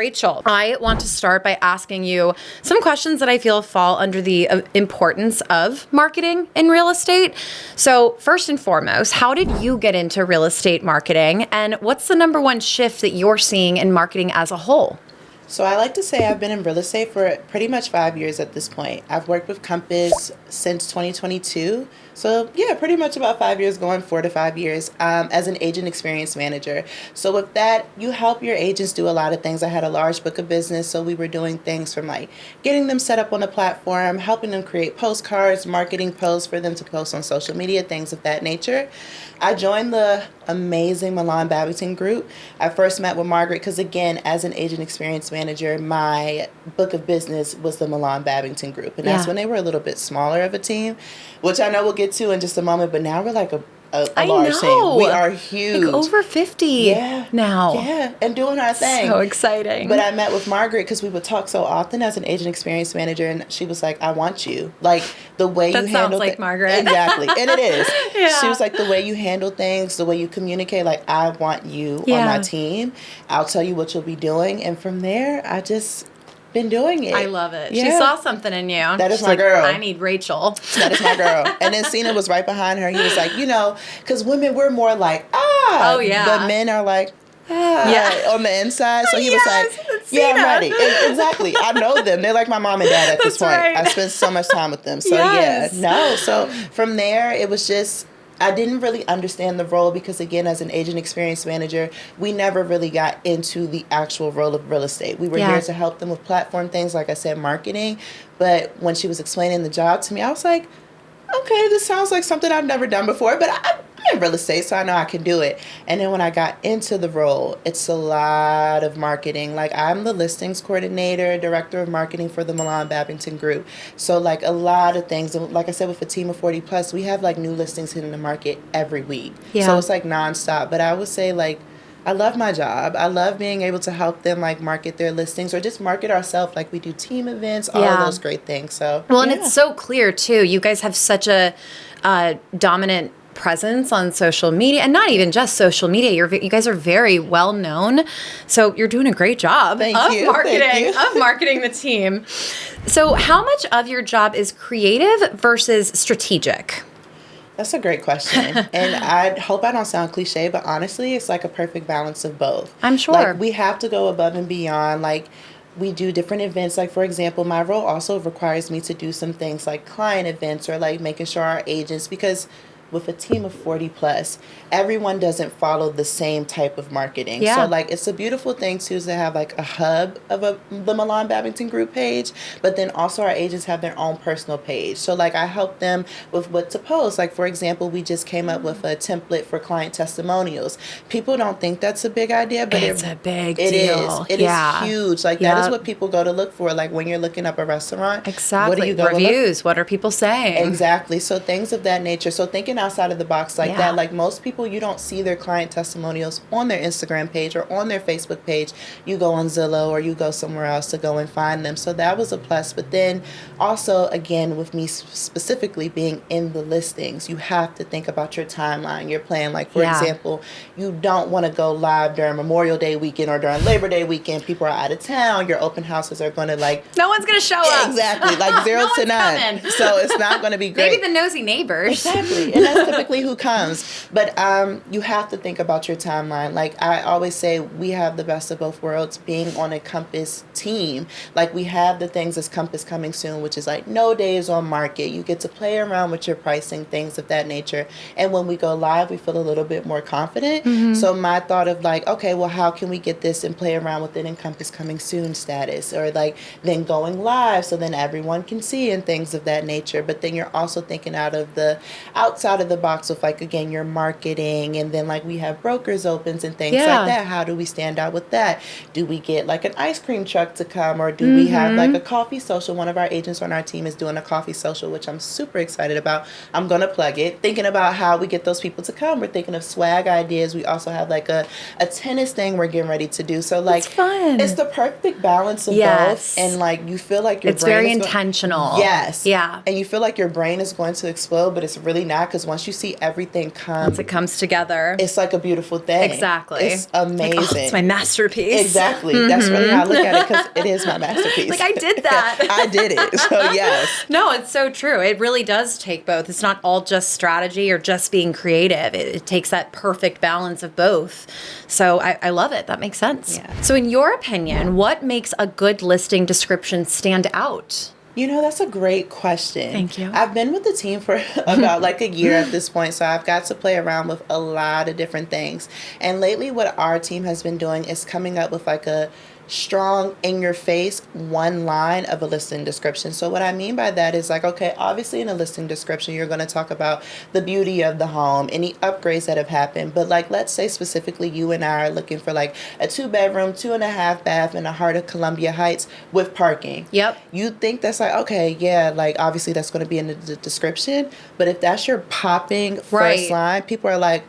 Rachel, I want to start by asking you some questions that I feel fall under the importance of marketing in real estate. So first and foremost, how did you get into real estate marketing, and what's the number one shift that you're seeing in marketing as a whole? So I like to say I've been in real estate for pretty much 5 years at this point. I've worked with Compass since 2022. So yeah, pretty much about 5 years, going 4 to 5 years as an agent experience manager. So with that, you help your agents do a lot of things. I had a large book of business, so we were doing things from like getting them set up on the platform, helping them create postcards, marketing posts for them to post on social media, things of that nature. I joined the amazing Mollaan Babbington Group. I first met with Margaret because, again, as an agent experience manager, my book of business was the Mollaan Babbington Group. And that's when they were a little bit smaller of a team, which I know we'll get to in just a moment. But now we're like a large team. We are huge. Like over 50 now. Yeah, and doing our thing. So exciting. But I met with Margaret because we would talk so often as an agent experience manager, and she was like, I want you. Like, the way you handle things. That sounds like Margaret. Exactly. And it is. Yeah. She was like, the way you handle things, the way you communicate, like, I want you on my team. I'll tell you what you'll be doing. And from there, I just been doing it. I love it. Yeah. She saw something in you. That is She's my girl. I need Rachel. That is my girl. And then Cena was right behind her. He was like, because women, we're more like, Oh, yeah. But men are like, on the inside. So he was like, yeah, I'm ready. Exactly. I know them. They're like my mom and dad at this point. Right. I spent so much time with them. So So from there, it was just, I didn't really understand the role because, again, as an agent experience manager, we never really got into the actual role of real estate. We were here to help them with platform things, like I said, marketing. But when she was explaining the job to me, I was like, okay, this sounds like something I've never done before, but I'm in real estate, so I know I can do it. And then when I got into the role, it's a lot of marketing. Like, I'm the listings coordinator, director of marketing for the Mollaan Babbington Group. So, like, a lot of things. Like I said, with a team of 40 plus, we have, like, new listings hitting the market every week. Yeah. So it's, like, nonstop. But I would say, like, I love my job. I love being able to help them, like, market their listings or just market ourselves. Like, we do team events, all of those great things. So, and it's so clear, too. You guys have such a dominant presence on social media, and not even just social media. You guys are very well known, so you're doing a great job of marketing the team. So how much of your job is creative versus strategic? That's a great question. And I hope I don't sound cliche, but honestly, it's like a perfect balance of both. I'm sure. Like, we have to go above and beyond. Like, we do different events. Like, for example, my role also requires me to do some things like client events or like making sure our agents, because with a team of 40 plus, everyone doesn't follow the same type of marketing. Yeah. So, like, it's a beautiful thing, too, to have, like, a hub of the Mollaan Babbington Group page, but then also our agents have their own personal page. So, like, I help them with what to post. Like, for example, we just came up with a template for client testimonials. People don't think that's a big idea, but it's a big deal. It is huge. Like, that is what people go to look for. Like, when you're looking up a restaurant, exactly. What do you go Reviews. What are people saying? Exactly. So, things of that nature. So, thinking outside of the box like that. Like, most people, you don't see their client testimonials on their Instagram page or on their Facebook page. You go on Zillow or you go somewhere else to go and find them. So that was a plus. But then also, again, with me specifically being in the listings, you have to think about your timeline, your plan. Like, for example, you don't want to go live during Memorial Day weekend or during Labor Day weekend. People are out of town. Your open houses are going to, like, no one's going to show up. Exactly. Like 0 to 9. So it's not going to be great. Maybe the nosy neighbors. Exactly. And that's typically who comes. But you have to think about your timeline. Like, I always say, we have the best of both worlds being on a Compass team. Like, we have the things as Compass coming soon, which is like no days on market. You get to play around with your pricing, things of that nature. And when we go live, we feel a little bit more confident. Mm-hmm. So my thought of like, okay, well, how can we get this and play around with it in Compass coming soon status, or like then going live so then everyone can see and things of that nature. But then you're also thinking outside of the box with, like, again, your marketing, and then, like, we have brokers opens and things like that. How do we stand out with that? Do we get, like, an ice cream truck to come, or do we have, like, a coffee social? One of our agents on our team is doing a coffee social, which I'm super excited about. I'm going to plug it. Thinking about how we get those people to come. We're thinking of swag ideas. We also have, like, a tennis thing we're getting ready to do. So, like, it's fun. It's the perfect balance of both. And, like, you feel like your brain is very intentional. Yes. Yeah. And you feel like your brain is going to explode, but it's really not, because once you see everything Once it comes together. it's like a beautiful thing. Exactly. It's amazing. Like, oh, it's my masterpiece. Exactly. That's really how I look at it, because it is my masterpiece. Like, I did that. I did it. So, yes. No, it's so true. It really does take both. It's not all just strategy or just being creative. It takes that perfect balance of both. So I love it. That makes sense. Yeah. So in your opinion, what makes a good listing description stand out? You know, that's a great question. Thank you. I've been with the team for about like a year at this point, so I've got to play around with a lot of different things. And lately what our team has been doing is coming up with like a strong, in your face, one line of a listing description. So what I mean by that is like, okay, obviously in a listing description, you're going to talk about the beauty of the home, any upgrades that have happened. But like, let's say specifically you and I are looking for like a 2-bedroom, 2.5 bath in the heart of Columbia Heights with parking. Yep. You think that's like, okay, yeah, like obviously that's going to be in the description. But if that's your popping first line, people are like,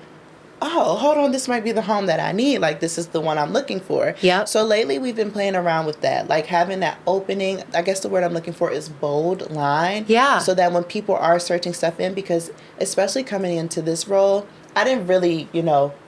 oh, hold on, this might be the home that I need. Like, this is the one I'm looking for. Yep. So lately we've been playing around with that, like having that opening, I guess the word I'm looking for is bold line. Yeah. So that when people are searching stuff in, because especially coming into this role, I didn't really,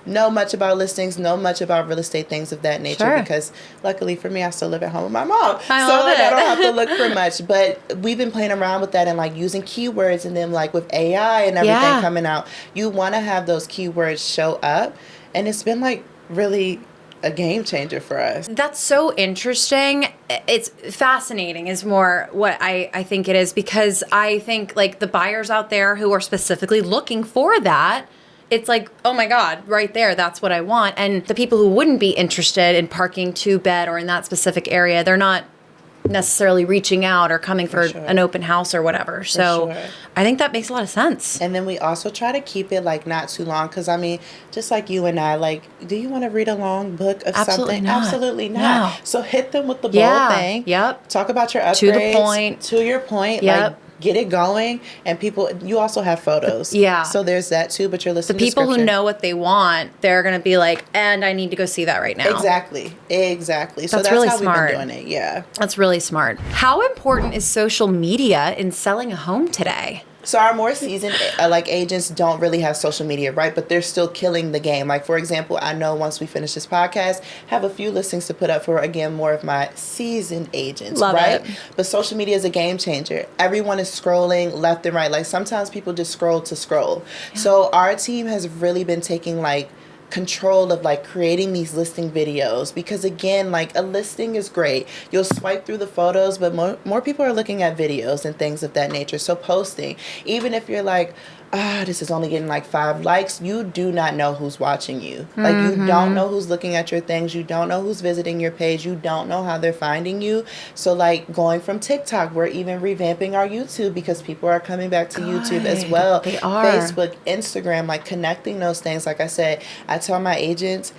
know much about listings, know much about real estate, things of that nature. Sure. Because luckily for me, I still live at home with my mom. I love it. I don't have to look for much. But we've been playing around with that and like using keywords, and then like with AI and everything coming out, you want to have those keywords show up. And it's been like really a game changer for us. That's so interesting. It's fascinating is more what I think it is, because I think like the buyers out there who are specifically looking for that, it's like, oh my God, right there, that's what I want. And the people who wouldn't be interested in parking 2-bed or in that specific area, they're not necessarily reaching out or coming for an open house or whatever. So I think that makes a lot of sense. And then we also try to keep it like not too long, because I mean, just like you and I, like, do you want to read a long book of something? Not. Absolutely not. No. So hit them with the bold thing. Yep. Talk about your upgrades. To the point. To your point. Yep. Like, get it going. And people, you also have photos. Yeah. So there's that too, but you're listening to people who know what they want, they're going to be like, and I need to go see that right now. Exactly. So that's really how smart. we've been doing it. Yeah. That's really smart. How important is social media in selling a home today? So our more seasoned agents don't really have social media, right? But they're still killing the game. Like, for example, I know once we finish this podcast, have a few listings to put up for, again, more of my seasoned agents, Love right? it. But social media is a game changer. Everyone is scrolling left and right. Like, sometimes people just scroll to scroll. Yeah. So our team has really been taking like control of like creating these listing videos, because again, like a listing is great, you'll swipe through the photos, but more people are looking at videos and things of that nature. So posting, even if you're like, this is only getting like 5 likes, you do not know who's watching you. Like, you don't know who's looking at your things, you don't know who's visiting your page, you don't know how they're finding you. So like going from TikTok, we're even revamping our YouTube, because people are coming back to YouTube as well. They are. Facebook, Instagram, like connecting those things. Like I said, I tell my agents,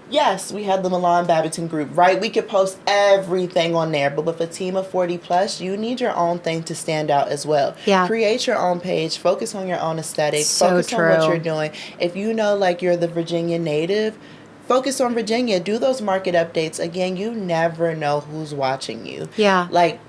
yes, we have the Mollaan Babbington Group, right? We could post everything on there, but with a team of 40 plus, you need your own thing to stand out as well. Yeah. Create your own page, focus on your own aesthetic, focus on what you're doing. If you know, like, you're the Virginia native, focus on Virginia, do those market updates. Again, you never know who's watching you. Yeah. Like,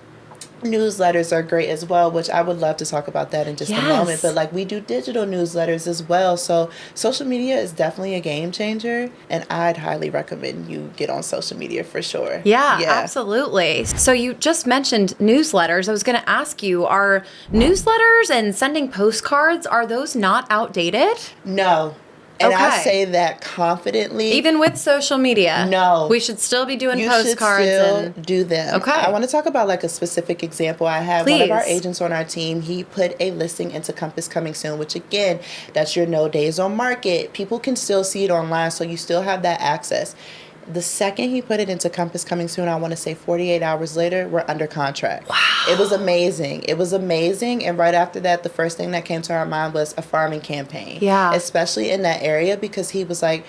newsletters are great as well, which I would love to talk about that in just a moment. But like, we do digital newsletters as well. So social media is definitely a game changer, and I'd highly recommend you get on social media for sure. Yeah, absolutely. So you just mentioned newsletters. I was going to ask you, are newsletters and sending postcards, are those not outdated? No. And I say that confidently. Even with social media? No. We should still be doing postcards. You should still do them. Okay. I want to talk about like a specific example. I have one of our agents on our team. He put a listing into Compass Coming Soon, which again, that's your no days on market. People can still see it online, so you still have that access. The second he put it into Compass Coming Soon, I want to say 48 hours later, we're under contract. Wow. It was amazing. It was amazing. And right after that, the first thing that came to our mind was a farming campaign. Yeah. Especially in that area, because he was like,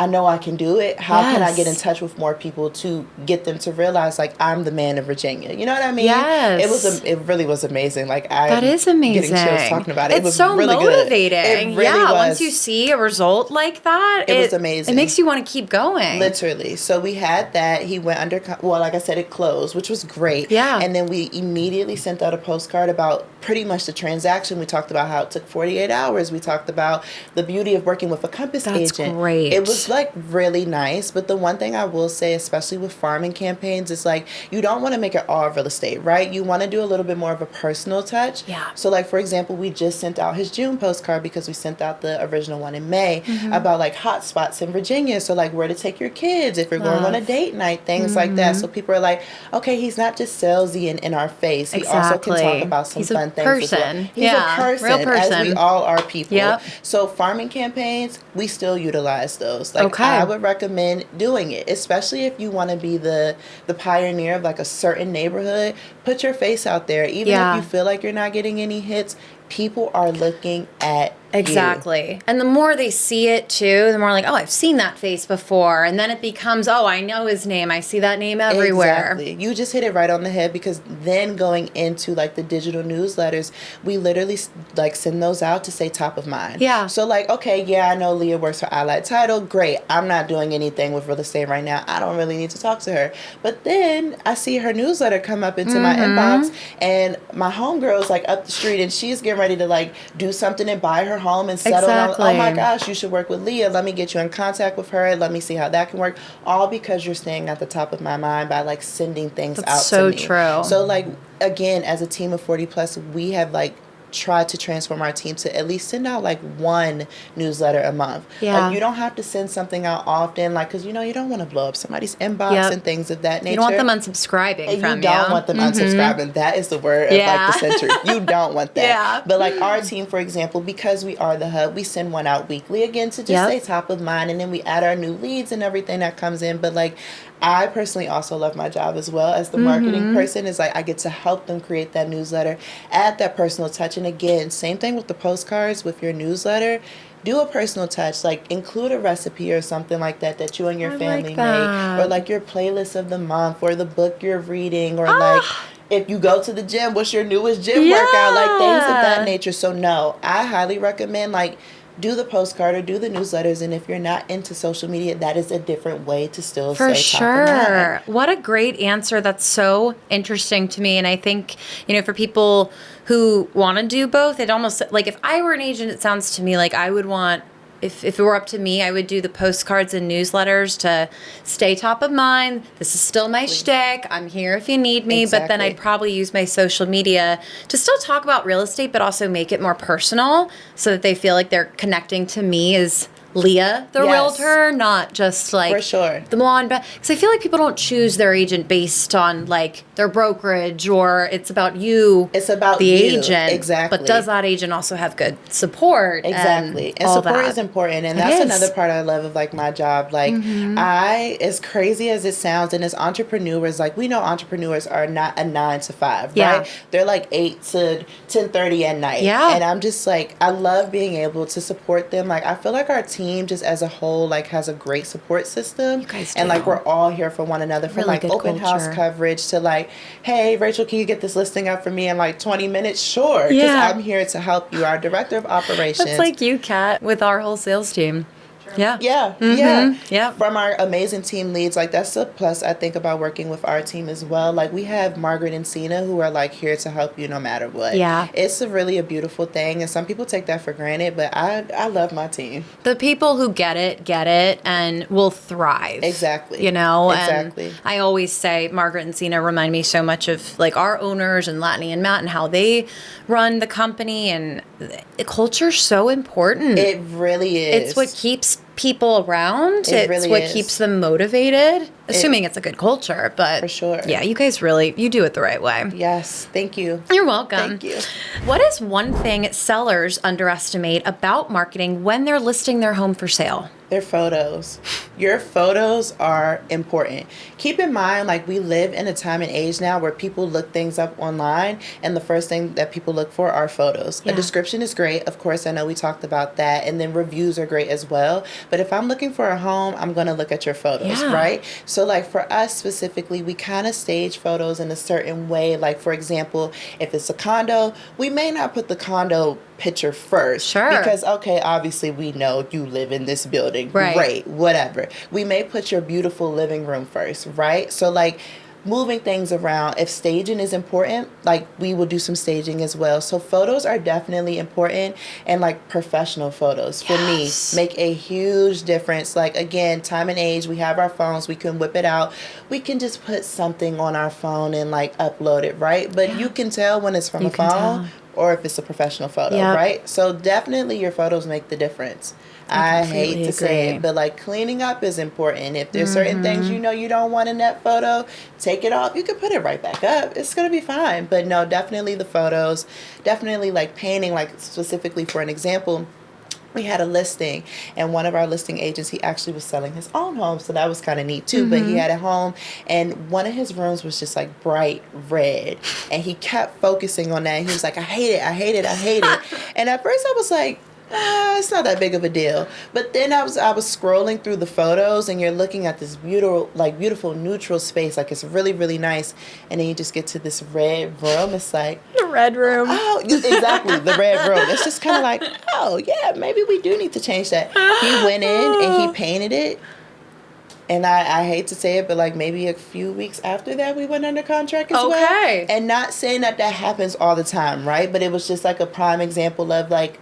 I know I can do it. How can I get in Yes. touch with more people to get them to realize like I'm the man of Virginia? You know what I mean? Yes. It really was amazing. Like That is getting chills amazing. talking about it. It It's was so really motivating. good. It really yeah, was. once you see a result like that, It was it amazing. makes you want to keep going. Literally. So we had that. He went under, well, like I said, it closed, which was great. Yeah. And then we immediately sent out a postcard about pretty much the transaction. We talked about how it took 48 hours. We talked about the beauty of working with a Compass That's agent. great. It was like really nice. But the one thing I will say, especially with farming campaigns, is like you don't want to make it all real estate, right? You want to do a little bit more of a personal touch. Yeah. So like, for example, we just sent out his June postcard because we sent out the original one in May about like hot spots in Virginia. So like where to take your kids if you're going on a date night, things like that. So people are like, okay, he's not just salesy and in our face. He also can talk about some fun things as well. He's a person, real person. as we all are people. Yep. So farming campaigns, we still utilize those. Like Okay. I would recommend doing it, especially if you want to be the pioneer of like a certain neighborhood. Put your face out there, even if you feel like you're not getting any hits. People are looking at Exactly. And the more they see it too, the more like, oh, I've seen that face before. And then it becomes, oh, I know his name. I see that name everywhere. Exactly. You just hit it right on the head, because then going into like the digital newsletters, we literally like send those out to say top of mind. Yeah. So like, okay, yeah, I know Leah works for Allied Title. Great. I'm not doing anything with real estate right now. I don't really need to talk to her. But then I see her newsletter come up into my inbox, and my homegirl's like up the street and she's getting ready to like do something and buy her home and settle down. Oh my gosh, you should work with Leah. Let me get you in contact with her. Let me see how that can work. All because you're staying at the top of my mind by like sending things out to me. So true. So like, again, as a team of 40 plus, we have like try to transform our team to at least send out like one newsletter a month. Yeah. Like you don't have to send something out often, like, because you know you don't want to blow up somebody's inbox and things of that nature. You don't want them unsubscribing from you. You don't want them unsubscribing. That is the word of like the century. You don't want that. Yeah. But like our team, for example, because we are the hub, we send one out weekly, again, to just stay top of mind, and then we add our new leads and everything that comes in. But like, I personally also love my job as well as the marketing person. Is like I get to help them create that newsletter, add that personal touch. And again, same thing with the postcards. With your newsletter, do a personal touch, like include a recipe or something like that that you and your family made, or like your playlist of the month, or the book you're reading, or like if you go to the gym, what's your newest gym workout, like things of that nature. So no, I highly recommend like do the postcard or do the newsletters. And if you're not into social media, that is a different way to still stay top of mind. What a great answer. That's so interesting to me. And I think, you know, for people who want to do both, it almost like if I were an agent, it sounds to me like I would want, if it were up to me, I would do the postcards and newsletters to stay top of mind. This is still my shtick. I'm here if you need me. But then I'd probably use my social media to still talk about real estate, but also make it more personal so that they feel like they're connecting to me as Leah, the realtor, not just like for sure the Mollaan because I feel like people don't choose their agent based on like their brokerage, or it's about you. It's about the you. agent, exactly. But does that agent also have good support? Exactly, and support is important, and that's another part I love of like my job. Like I, as crazy as it sounds, and as entrepreneurs, like we know entrepreneurs are not a 9 to 5, right? They're like 8 to 10:30 at night. And I'm just like, I love being able to support them. Like I feel like our team just as a whole like has a great support system, you guys do. And like we're all here for one another, from really like open house coverage to like, hey Rachel, can you get this listing up for me in like 20 minutes? Sure, because I'm here to help you. Our director of operations. That's like you, Kat, with our whole sales team. Yeah. From our amazing team leads, like that's a plus I think about working with our team as well. Like we have Margaret and Cena who are like here to help you no matter what. It's really a beautiful thing, and some people take that for granted, but I love my team. The people who get it and will thrive. Exactly. You know? Exactly. And I always say Margaret and Cena remind me so much of like our owners and Latney and Matt and how they run the company, and the culture's so important. It really is. It's what keeps people around. It's really what is. keeps them motivated. assuming it's a good culture, but For sure. yeah, you guys really, you do it the right way. Yes, thank you. You're welcome. Thank you. What is one thing sellers underestimate about marketing when they're listing their home for sale? Their photos. Your photos are important. Keep in mind, like, we live in a time and age now where people look things up online, and the first thing that people look for are photos. Yeah. A description is great. Of course, I know we talked about that. And then reviews are great as well. But if I'm looking for a home, I'm going to look at your photos, Yeah. right? So, like, for us specifically, we kind of stage photos in a certain way. Like, for example, if it's a condo, we may not put the condo picture first. Sure. Because, okay, obviously we know you live in this building. Right. Great, whatever. We may put your beautiful living room first, right? So, like, moving things around, if staging is important, like, we will do some staging as well. So photos are definitely important, and like professional photos for Yes. me make a huge difference. Like, again, time and age, we have our phones, we can whip it out. We can just put something on our phone and like upload it, right? But you can tell when it's from You a can phone tell. or if it's a professional photo, Yep. right? So definitely your photos make the difference. I hate completely to say agree. it, but like, cleaning up is important. If there's certain things you know you don't want in that photo, take it off. You can put it right back up. It's gonna be fine. But no, definitely the photos. Definitely like painting, like specifically for an example. We had a listing, and one of our listing agents, he actually was selling his own home, so that was kind of neat too. But he had a home, and one of his rooms was just like bright red, and he kept focusing on that. And he was like, "I hate it, I hate it, I hate it." And at first, I was like, it's not that big of a deal. But then I was scrolling through the photos, and you're looking at this beautiful neutral space, like it's really, really nice. And then you just get to this red room. It's like, The red room. oh, exactly, the red room. It's just kind of like, oh yeah, maybe we do need to change that. He went in and he painted it. And I hate to say it, but like maybe a few weeks after that, we went under contract as well. Okay. And not saying that happens all the time, right? But it was just like a prime example of like,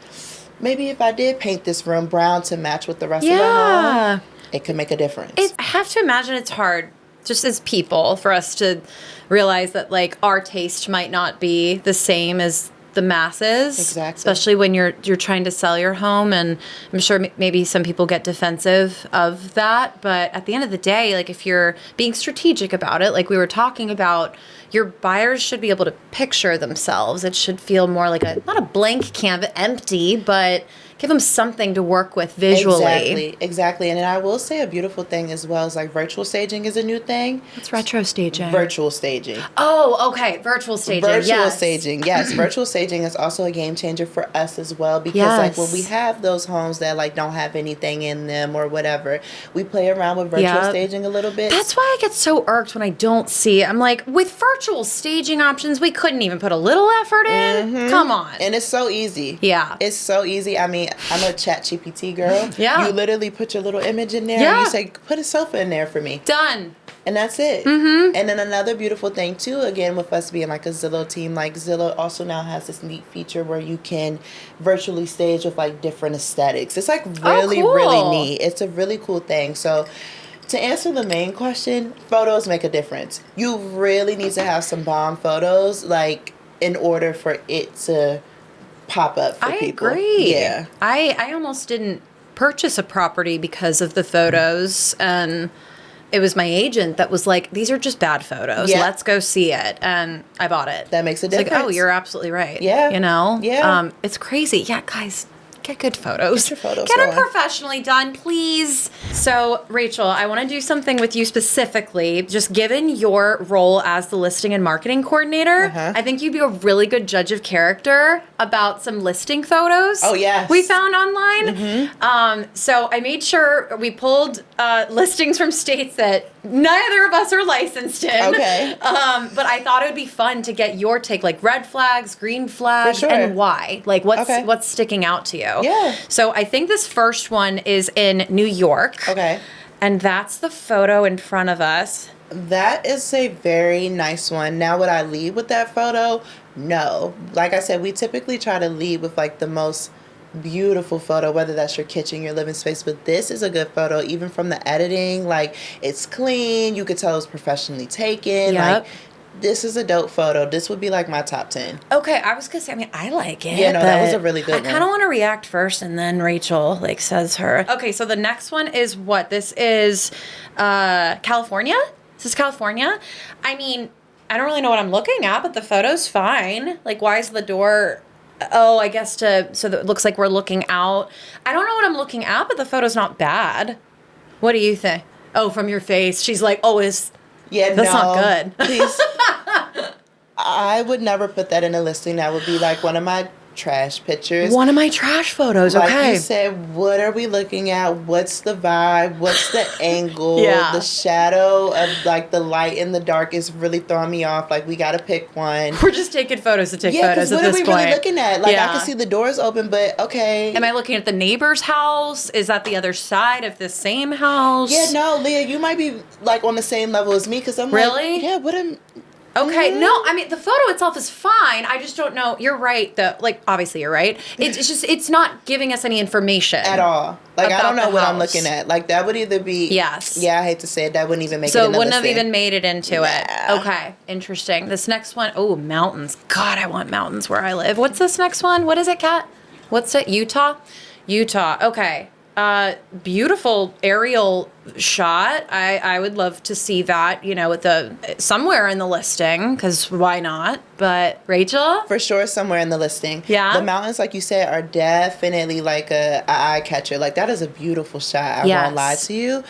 maybe if I did paint this room brown to match with the rest of the home, it could make a difference. I have to imagine it's hard, just as people, for us to realize that like our taste might not be the same as the masses. Exactly. Especially when you're trying to sell your home, and I'm sure maybe some people get defensive of that. But at the end of the day, like, if you're being strategic about it, like we were talking about, your buyers should be able to picture themselves. It should feel more like not a blank canvas, empty, but give them something to work with visually. Exactly. And then I will say a beautiful thing as well is like virtual staging is a new thing. It's retro staging. Virtual staging. Oh, okay. Virtual staging. Virtual staging, yes. Virtual staging is also a game changer for us as well, because like when we have those homes that like don't have anything in them or whatever, we play around with virtual staging a little bit. That's why I get so irked when I don't see it. I'm like, with virtual staging options, we couldn't even put a little effort in. Come on. And it's so easy. Yeah. It's so easy. I mean, I'm a ChatGPT girl. Yeah. You literally put your little image in there Yeah. and you say, put a sofa in there for me. Done. And that's it. Mm-hmm. And then another beautiful thing too, again, with us being like a Zillow team, like Zillow also now has this neat feature where you can virtually stage with like different aesthetics. It's like really, cool. really neat. It's a really cool thing. So to answer the main question, photos make a difference. You really need to have some bomb photos, like, in order for it to pop up for people. I agree. Yeah. I almost didn't purchase a property because of the photos, and it was my agent that was like, these are just bad photos. Yeah. Let's go see it. And I bought it. That makes a It's like, difference. oh, you're absolutely right. Yeah. You know? Yeah. It's crazy. Yeah, guys, get good photos. Get your photos Get them going. professionally done, please. So, Rachel, I want to do something with you specifically. Just given your role as the listing and marketing coordinator, I think you'd be a really good judge of character about some listing photos. Oh, yes. We found online. So I made sure we pulled listings from states that neither of us are licensed in. Okay. But I thought it would be fun to get your take, like red flags, green flags, sure. and why. Like, Okay. what's sticking out to you? Yeah. So I think this first one is in New York. Okay. And that's the photo in front of us. That is a very nice one. Now, would I lead with that photo? No. Like I said, we typically try to lead with like the most beautiful photo, whether that's your kitchen, your living space, but this is a good photo, even from the editing. Like, it's clean. You could tell it's professionally taken. Yep. Like, This is a dope photo. This would be like my top 10. Okay, I was gonna say, I mean, I like it. Yeah, no, that was a but really good I kind of want to react first, and then Rachel, like, says her. Okay, so the next one is what? This is California? This is California? I mean, I don't really know what I'm looking at, but the photo's fine. Like, why is the door... Oh, I guess so that it looks like we're looking out. I don't know what I'm looking at, but the photo's not bad. What do you think? Oh, from your face. She's like, oh, that's not good. Please. I would never put that in a listing. That would be like one of my trash pictures. One of my trash photos, okay. Like you said, what are we looking at? What's the vibe? What's the angle? Yeah. The shadow of like the light and the dark is really throwing me off. Like we got to pick one. We're just taking photos to take photos at this point. What are we really looking at? Like I can see the doors open, but okay. Am I looking at the neighbor's house? Is that the other side of the same house? Yeah, no, Leah, you might be like on the same level as me because I'm really? like, yeah, what am... Okay, no, I mean, the photo itself is fine. I just don't know. You're right, though. Like, obviously you're right. It's just, it's not giving us any information. At all. Like, I don't know what I'm looking at. Like, that would either be... Yes. Yeah, I hate to say it. That wouldn't even make it So in it wouldn't have even made it into it. Nah. Okay, interesting. This next one, oh, mountains. God, I want mountains where I live. What's this next one? What is it, Kat? What's it? Utah? Utah. Okay. Beautiful aerial shot. I would love to see that, you know, with somewhere in the listing, because why not? But Rachel? For sure, somewhere in the listing. Yeah. The mountains, like you said, are definitely like a eye catcher. Like that is a beautiful shot. I won't lie to you.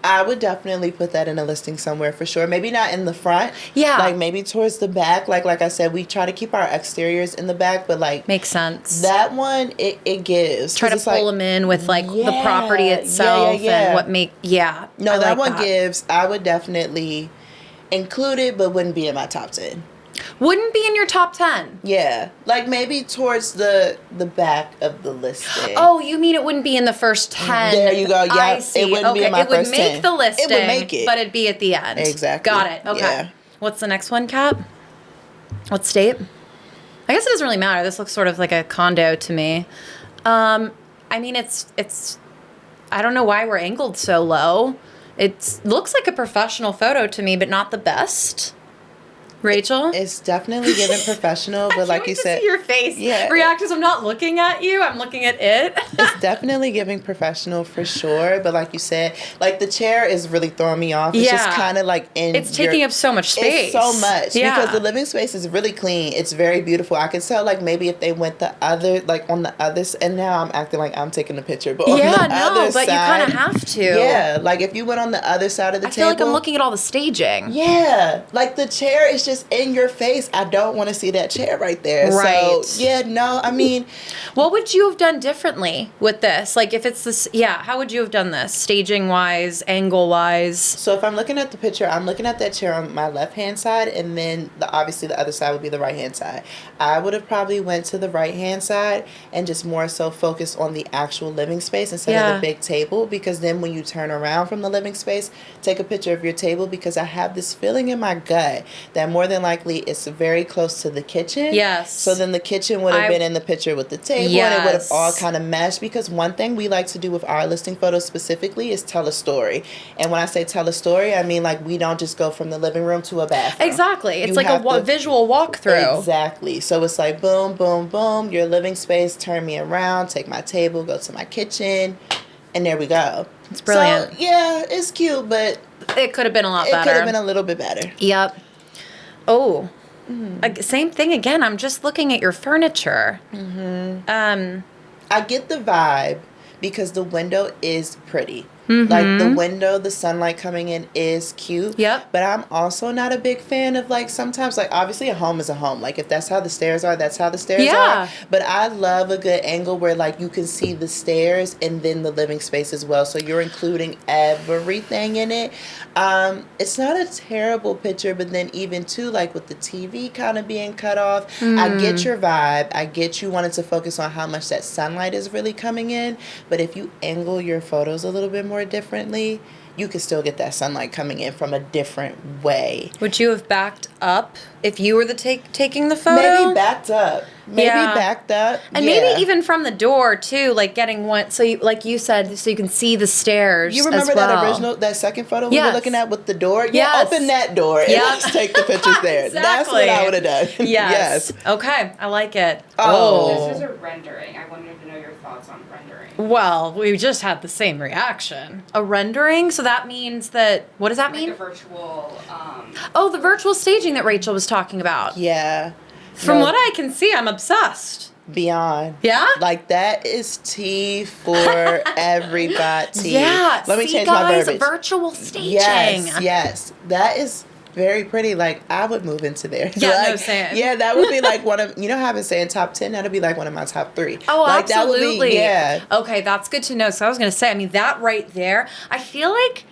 I would definitely put that in a listing somewhere for sure. Maybe not in the front. Yeah. Like maybe towards the back. Like I said, we try to keep our exteriors in the back, but like makes sense. That one, it gives. Try to pull them in with like the property itself and what make No, I that like one that. gives. I would definitely include it, but wouldn't be in my top 10. Wouldn't be in your top 10. Yeah, like maybe towards the back of the listing. Oh, you mean it wouldn't be in the first 10? There you go. Yeah, I see. it wouldn't be in my first 10. It would make the listing. It would make it, but it'd be at the end. Exactly. Got it. Okay. Yeah. What's the next one, Kat? What state? I guess it doesn't really matter. This looks sort of like a condo to me. I mean, it's. I don't know why we're angled so low. It looks like a professional photo to me, but not the best. Rachel? It's definitely given professional, but like you said, see your face react as I'm not looking at you. I'm looking at it. It's definitely giving professional for sure, but like you said, like the chair is really throwing me off. It's just kind of like it's taking up so much space. It's so much because the living space is really clean. It's very beautiful. I can tell like maybe if they went the other like on the others, and now I'm acting like I'm taking a picture, but on the other side, you kind of have to. Yeah, like if you went on the other side of the table, I feel like I'm looking at all the staging. Yeah, like the chair is just in your face. I don't want to see that chair right there. Right. So, yeah, no, I mean... What would you have done differently with this? Like, if it's this... Yeah, how would you have done this? Staging-wise, angle-wise? So, if I'm looking at the picture, I'm looking at that chair on my left-hand side, and then, obviously, the other side would be the right-hand side. I would have probably went to the right-hand side and just more so focused on the actual living space instead of the big table, because then when you turn around from the living space, take a picture of your table, because I have this feeling in my gut that more than likely it's very close to the kitchen. Yes. So then the kitchen would have been in the picture with the table, and it would have all kind of meshed, because one thing we like to do with our listing photos specifically is tell a story. And when I say tell a story, I mean like we don't just go from the living room to a bathroom. Exactly. It's like a visual walkthrough. Exactly. So it's like boom, boom, boom, your living space, turn me around, take my table, go to my kitchen, and there we go. It's brilliant. So, yeah, it's cute, but... It could have been a lot better. It could have been a little bit better. Yep. Oh, same thing again. I'm just looking at your furniture. I get the vibe because the window is pretty. Like the window, the sunlight coming in is cute. Yep. But I'm also not a big fan of like sometimes like obviously a home is a home. Like if that's how the stairs are, that's how the stairs are. But I love a good angle where like you can see the stairs and then the living space as well. So you're including everything in it. It's not a terrible picture, but then even too like with the TV kind of being cut off, I get your vibe. I get you wanted to focus on how much that sunlight is really coming in. But if you angle your photos a little bit more differently, you can still get that sunlight coming in from a different way. Would you have backed up if you were taking the photo. Maybe backed up. Backed up. And maybe even from the door too, like getting one. So, like you said, so you can see the stairs. You remember that second photo we were looking at with the door? Yeah, open that door and let's take the pictures there. Exactly. That's what I would have done. Yes. Okay, I like it. This is a rendering. I wanted to know your thoughts on rendering. Well, we just had the same reaction. A rendering, so that means that, what does that mean? Like a virtual, the virtual staging that Rachel was talking about. Yeah. From what I can see, I'm obsessed. Beyond. Yeah? Like, that is tea for everybody. Yeah. Let me change my verbiage. Virtual staging. Yes. That is very pretty. Like, I would move into there. Yeah, like, no, saying. Yeah, that would be like one of, you know how I've been saying top 10? That'd be like one of my top 3. Oh, like, absolutely. That would be, yeah. Okay, that's good to know. So I was going to say, I mean, that right there, I feel like,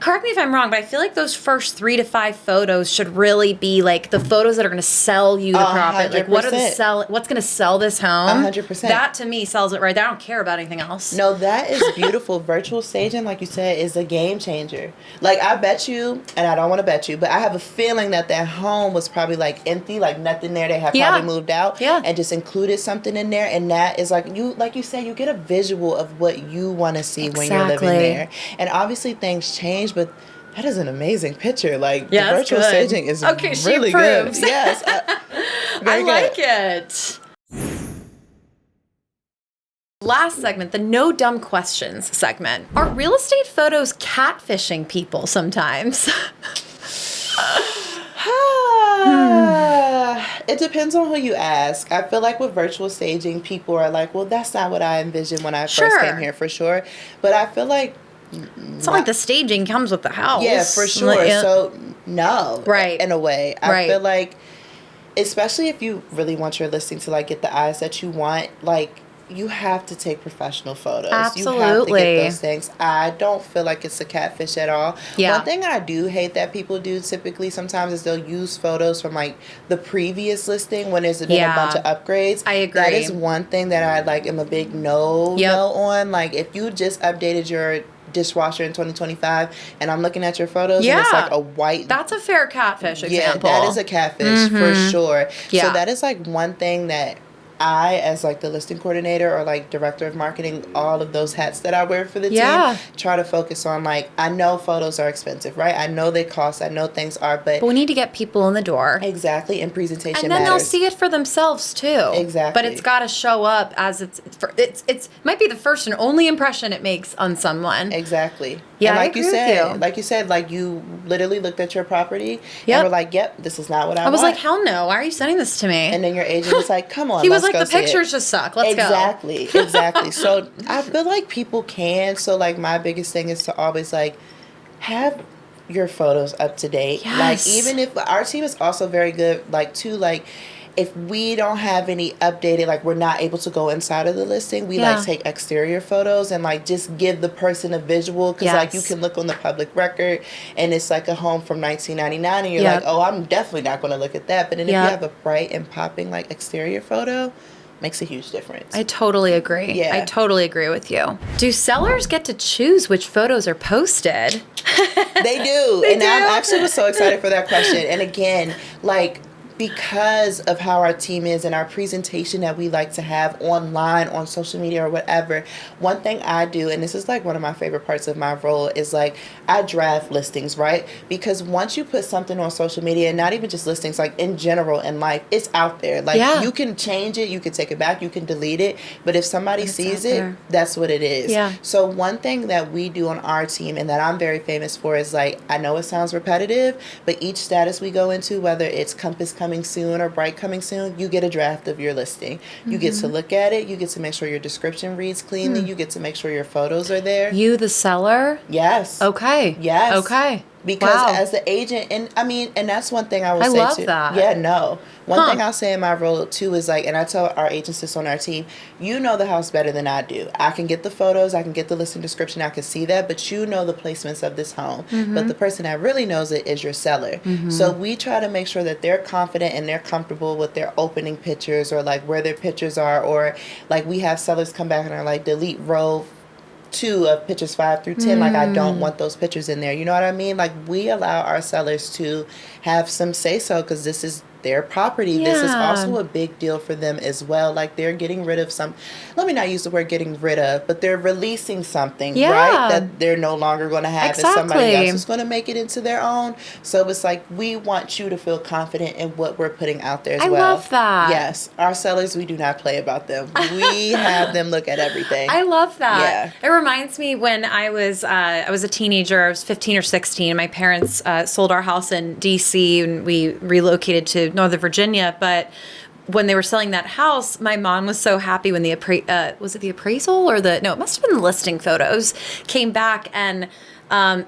correct me if I'm wrong, but I feel like those first 3 to 5 photos should really be like the photos that are going to sell you the property. Like, what's going to sell this home? 100%. That to me sells it right there. I don't care about anything else. No, that is beautiful. Virtual staging, like you said, is a game changer. Like, I bet you, and I don't want to bet you, but I have a feeling that home was probably like empty, like nothing there. They have probably moved out and just included something in there. And that is like you said, you get a visual of what you want to see when you're living there. And obviously things change, but that is an amazing picture. Like, the virtual staging is really good. Yes. I like it. Last segment, the no dumb questions segment. Are real estate photos catfishing people sometimes? It depends on who you ask. I feel like with virtual staging, people are like, well, that's not what I envisioned when I first came here, for sure. But I feel like it's not like the staging comes with the house. Yeah, for sure. So, no. Right. In a way. I feel like, especially if you really want your listing to, like, get the eyes that you want, like, you have to take professional photos. Absolutely. You have to get those things. I don't feel like it's a catfish at all. Yeah. One thing I do hate that people do typically sometimes is they'll use photos from, like, the previous listing when there's been a bunch of upgrades. I agree. That is one thing that I, like, am a big no on. Like, if you just updated your dishwasher in 2025 and I'm looking at your photos and it's like a white, that's a fair catfish example. That is a catfish for sure. Yeah. So that is like one thing that I, as like the listing coordinator or like director of marketing, all of those hats that I wear for the team, try to focus on. Like, I know photos are expensive, right? I know they cost. I know things are, but we need to get people in the door. Exactly, and presentation and then matters. They'll see it for themselves too. Exactly, but it's got to show up as it's might be the first and only impression it makes on someone. Exactly. Yeah, and I agree with you. like you literally looked at your property and were like, "Yep, this is not what I want." I was like, "Hell no! Why are you sending this to me?" And then your agent was like, "Come on." He was like, "The pictures just suck. Let's go." Exactly. So I feel like people can. So like my biggest thing is to always like have your photos up to date. Yes. Like, even if our team is also very good, like to like, if we don't have any updated, like we're not able to go inside of the listing, we like take exterior photos and like just give the person a visual, because like you can look on the public record and it's like a home from 1999 and you're like, oh, I'm definitely not going to look at that. But then if you have a bright and popping like exterior photo, makes a huge difference. I totally agree. Yeah. I totally agree with you. Do sellers get to choose which photos are posted? They do. I actually was so excited for that question. And again, like, because of how our team is and our presentation that we like to have online, on social media or whatever, one thing I do, and this is like one of my favorite parts of my role, is like I draft listings, right? Because once you put something on social media, and not even just listings, like in general in life, it's out there. Like you can change it, you can take it back, you can delete it, but if somebody sees it, that's what it is. Yeah. So one thing that we do on our team and that I'm very famous for is, like, I know it sounds repetitive, but each status we go into, whether it's Compass coming soon or Bright coming soon, you get a draft of your listing. You get to look at it. You get to make sure your description reads cleanly. You get to make sure your photos are there. You, the seller? Yes. Okay. Yes. Okay. Because as the agent, and I mean, and that's one thing I would say too. I love that. Yeah, no. One thing I'll say in my role too is like, and I tell our agents this on our team, you know the house better than I do. I can get the photos, I can get the listing description, I can see that, but you know the placements of this home. But the person that really knows it is your seller. So we try to make sure that they're confident and they're comfortable with their opening pictures, or like where their pictures are, or like we have sellers come back and are like, delete row 2 of pictures 5 through 10. Like, I don't want those pictures in there. You know what I mean? Like, we allow our sellers to have some say-so because this is their property. This is also a big deal for them as well. Like, they're getting rid of some, let me not use the word getting rid of, but they're releasing something, right? That they're no longer going to have, and somebody else is going to make it into their own. So it's like, we want you to feel confident in what we're putting out there as well. I love that. Yes. Our sellers, we do not play about them. We have them look at everything. I love that. Yeah. It reminds me when I was a teenager, I was 15 or 16, and my parents sold our house in D.C. and we relocated to Northern Virginia, but when they were selling that house, my mom was so happy when the was it the appraisal or it must have been the listing photos came back, and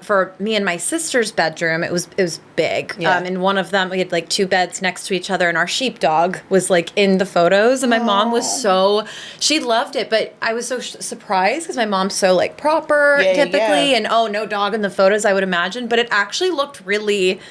for me and my sister's bedroom, it was big. Yeah. In one of them, we had like 2 beds next to each other, and our sheepdog was like in the photos, and my mom was she loved it, but I was so surprised because my mom's so like proper typically, and no dog in the photos, I would imagine, but it actually looked really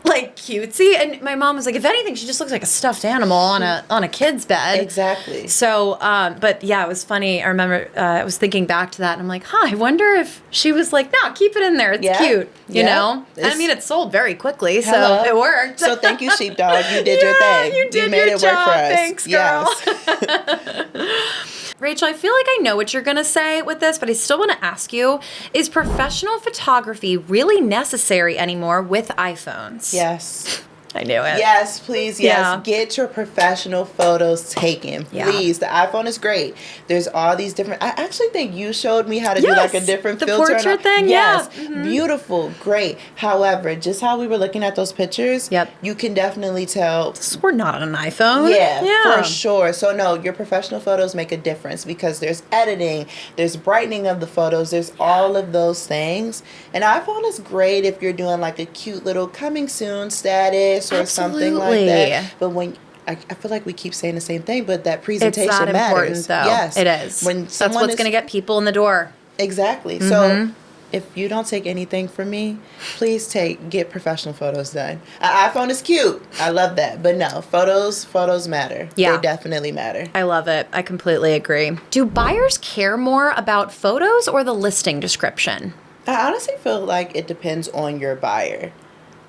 like cutesy, and my mom was like, if anything, she just looks like a stuffed animal on a kid's bed. Exactly. So, but yeah, it was funny. I remember I was thinking back to that, and I'm like, I wonder if she was like, no, keep it in there. It's cute, you know. And I mean, it sold very quickly, so it worked. So thank you, sheepdog. You did your thing. You made it work for us. Thanks, girl. Yes. Rachel, I feel like I know what you're going to say with this, but I still want to ask you, is professional photography really necessary anymore with iPhones? Yes. I knew it. Yes, please, yes. Yeah. Get your professional photos taken. Please. The iPhone is great. There's all these different, I actually think you showed me how to do like a different filter. The portrait thing, yes. Beautiful, great. However, just how we were looking at those pictures, you can definitely tell. We're not on an iPhone. Yeah, for sure. So no, your professional photos make a difference because there's editing, there's brightening of the photos, there's all of those things. An iPhone is great if you're doing like a cute little coming soon status or something like that. But when I feel like we keep saying the same thing, but that presentation matters. It's not important, though. Yes, it is. That's what's going to get people in the door. Exactly. So if you don't take anything from me, please get professional photos done. An iPhone is cute. I love that. But no, photos matter. Yeah. They definitely matter. I love it. I completely agree. Do buyers care more about photos or the listing description? I honestly feel like it depends on your buyer.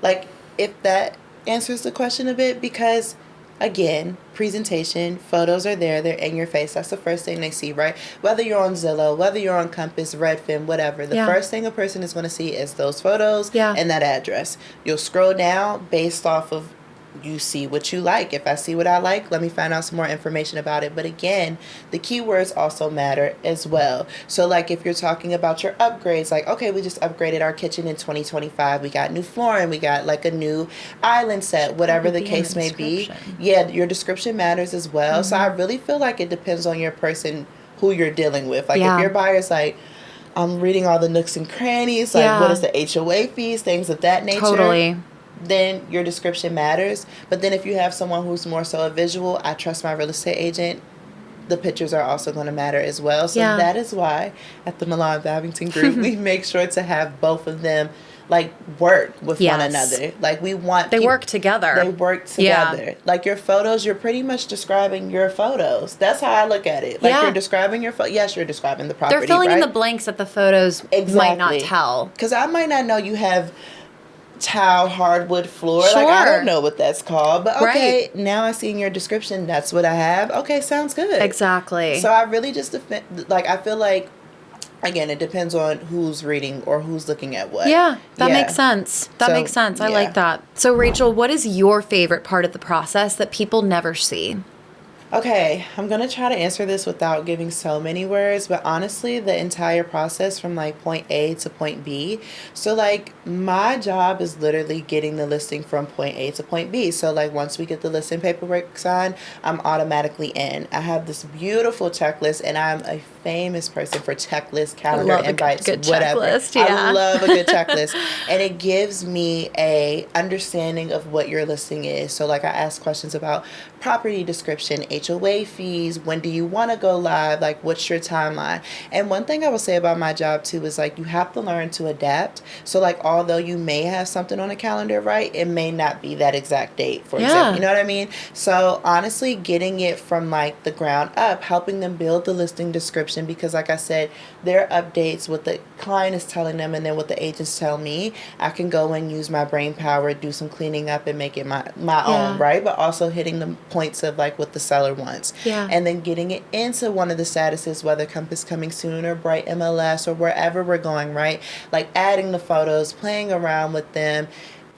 Like, if that answers the question a bit, because again, presentation, photos are there, they're in your face. That's the first thing they see, right? Whether you're on Zillow, whether you're on Compass, Redfin, whatever, the first thing a person is going to see is those photos and that address. You'll scroll down based off of you see what you like. If I see what I like, let me find out some more information about it. But again, the keywords also matter as well. So like if you're talking about your upgrades, like, okay, we just upgraded our kitchen in 2025. We got new flooring. We got like a new island set, whatever the case may be. Yeah, your description matters as well. So I really feel like it depends on your person, who you're dealing with. Like if your buyer's like, I'm reading all the nooks and crannies, like what is the HOA fees, things of that nature. Totally. Then your description matters. But then if you have someone who's more so a visual, I trust my real estate agent, the pictures are also going to matter as well. So that is why at the Mollaan Babbington Group, we make sure to have both of them like work with one another. Like we want they work together. They work together. Like your photos, you're pretty much describing your photos. That's how I look at it. Like you're describing your yes, you're describing the property. They're filling in the blanks that the photos might not tell. Because I might not know you have tile hardwood floor. Like I don't know what that's called, but okay, now I see in your description that's what I have. Okay, sounds good. Exactly. So I really just I feel like, again, it depends on who's reading or who's looking at what. Yeah, that makes sense. That makes sense. I like that. So Rachel, what is your favorite part of the process that people never see? Okay, I'm going to try to answer this without giving so many words, but honestly, the entire process from like point A to point B. So like my job is literally getting the listing from point A to point B. So like once we get the listing paperwork signed, I'm automatically in. I have this beautiful checklist, and I'm a famous person for checklist, calendar invites, whatever. Checklist, I love a good checklist. And it gives me a understanding of what your listing is. So like I ask questions about property description, HOA fees? When do you want to go live? Like, what's your timeline? And one thing I will say about my job too is like, you have to learn to adapt. So like, although you may have something on a calendar, right, it may not be that exact date, for example. You know what I mean? So honestly, getting it from like the ground up, helping them build the listing description, because like I said, their updates, what the client is telling them, and then what the agents tell me, I can go and use my brain power, do some cleaning up, and make it my own, right? But also hitting the points of like what the seller wants. And then getting it into one of the statuses, whether Compass Coming Soon or Bright MLS or wherever we're going, right? Like adding the photos, playing around with them.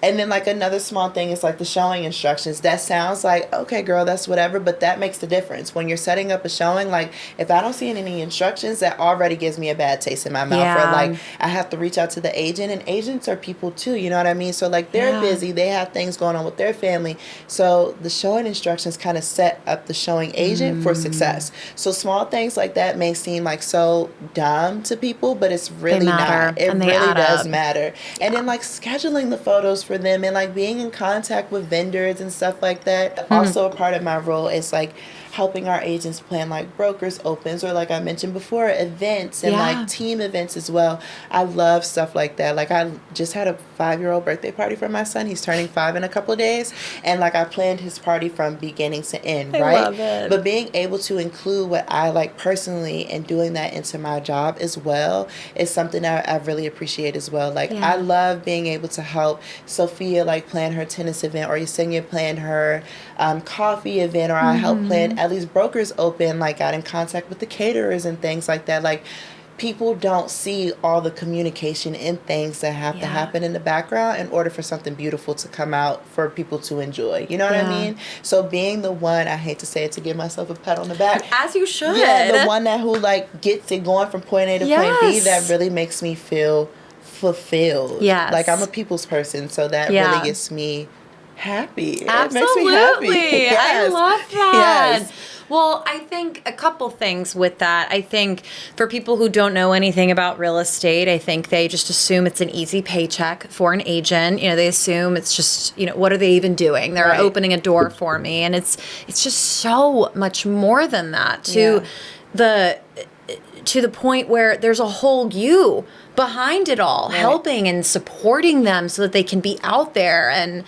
And then, like, another small thing is, like, the showing instructions. That sounds like, okay, girl, that's whatever, but that makes the difference. When you're setting up a showing, like, if I don't see any instructions, that already gives me a bad taste in my mouth. Or, like, I have to reach out to the agent, and agents are people, too, you know what I mean? So, like, they're busy. They have things going on with their family. So, the showing instructions kind of set up the showing agent for success. So, small things like that may seem, like, so dumb to people, but it's really not. It really does matter. And then, like, scheduling the photos for them, and like being in contact with vendors and stuff like that. Also a part of my role is like helping our agents plan like brokers opens, or like I mentioned before, events and like team events as well. I love stuff like that. Like I just had a 5-year-old birthday party for my son. He's turning 5 in a couple of days, and like I planned his party from beginning to end, right? I love it. But being able to include what I like personally and doing that into my job as well is something that I really appreciate as well. Like I love being able to help Sophia like plan her tennis event, or Yesenia plan her coffee event, or I help plan at least brokers open, like got in contact with the caterers and things like that. Like people don't see all the communication and things that have to happen in the background in order for something beautiful to come out for people to enjoy. You know what I mean? So being the one, I hate to say it, to give myself a pat on the back. As you should. Yeah, the one that who like gets it going from point A to point B, that really makes me feel fulfilled. Yes. Like I'm a people's person, so that really gets me happy. Absolutely. It makes me happy. I love that. Well, I think a couple things with that. I think for people who don't know anything about real estate, I think they just assume it's an easy paycheck for an agent. You know, they assume it's just, you know, what are they even doing? They're opening a door for me. And it's just so much more than that, to the point where there's a whole you behind it all, helping and supporting them so that they can be out there and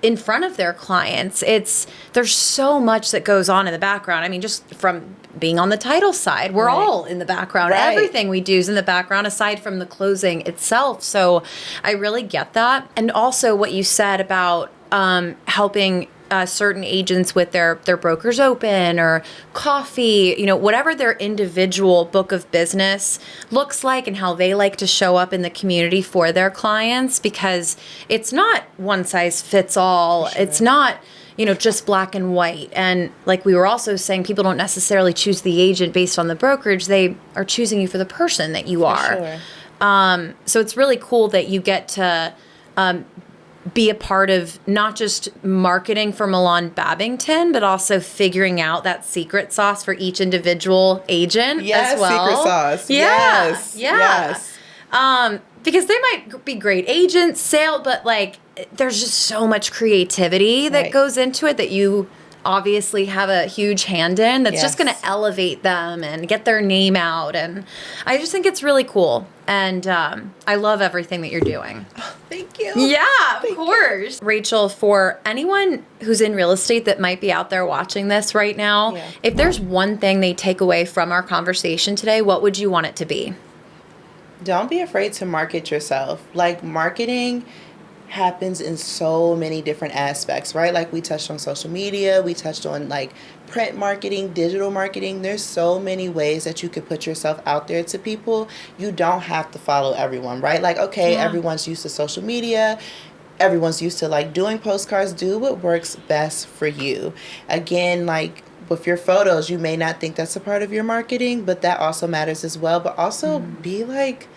in front of their clients. There's so much that goes on in the background. I mean, just from being on the title side, we're all in the background. Everything we do is in the background aside from the closing itself. So I really get that. And also what you said about helping certain agents with their brokers open or coffee, you know, whatever their individual book of business looks like and how they like to show up in the community for their clients, because it's not one size fits all. Sure. It's not, you know, just black and white. And like we were also saying, people don't necessarily choose the agent based on the brokerage. They are choosing you for the person that you are. Sure. So it's really cool that you get to be a part of not just marketing for Mollaan Babbington, but also figuring out that secret sauce for each individual agent as well. Secret sauce. Yes. Because they might be great agents, but like there's just so much creativity that goes into it that you obviously have a huge hand in, that's just going to elevate them and get their name out. And I just think it's really cool. And I love everything that you're doing. Oh, thank you. Yeah, of course. Rachel, for anyone who's in real estate that might be out there watching this right now, if there's one thing they take away from our conversation today, what would you want it to be? Don't be afraid to market yourself. Like, marketing happens in so many different aspects, right? Like we touched on social media, we touched on like print marketing, digital marketing. There's so many ways that you could put yourself out there to people. You don't have to follow everyone, right? Like, okay, everyone's used to social media. Everyone's used to like doing postcards. Do what works best for you. Again, like with your photos, you may not think that's a part of your marketing, but that also matters as well. But also be like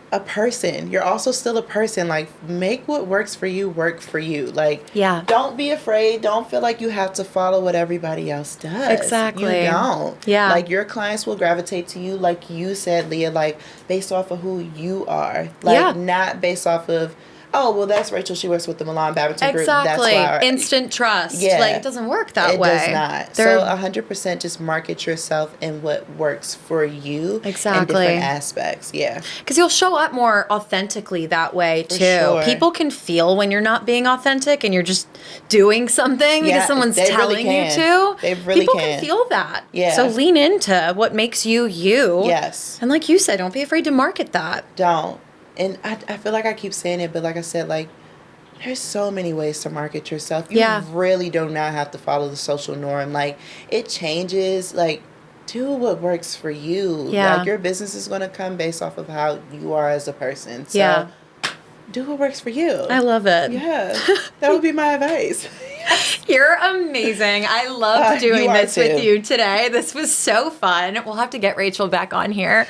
a person. You're also still a person. Like, make what works for you work for you. Like, don't be afraid. Don't feel like you have to follow what everybody else does. Exactly. You don't. Yeah. Like, your clients will gravitate to you, like you said, Leah, like based off of who you are. Like, not based off of, oh, well, that's Rachel. She works with the Mollaan Babbington Group. Exactly. That's why Instant trust. Yeah. Like, it doesn't work that way. It does not. So 100% just market yourself in what works for you. Exactly. In different aspects. Yeah. Because you'll show up more authentically that way, too. sure. People can feel when you're not being authentic and you're just doing something because someone's they telling really you to. They really People can feel that. Yeah. So lean into what makes you you. Yes. And like you said, don't be afraid to market that. Don't. And I feel like I keep saying it, but like I said, like, there's so many ways to market yourself. You really do not have to follow the social norm. Like, it changes. Like, do what works for you. Yeah. Like, your business is going to come based off of how you are as a person. So, do what works for you. I love it. Yeah. That would be my advice. You're amazing. I loved doing you are this with too. you today. This was so fun. We'll have to get Rachel back on here.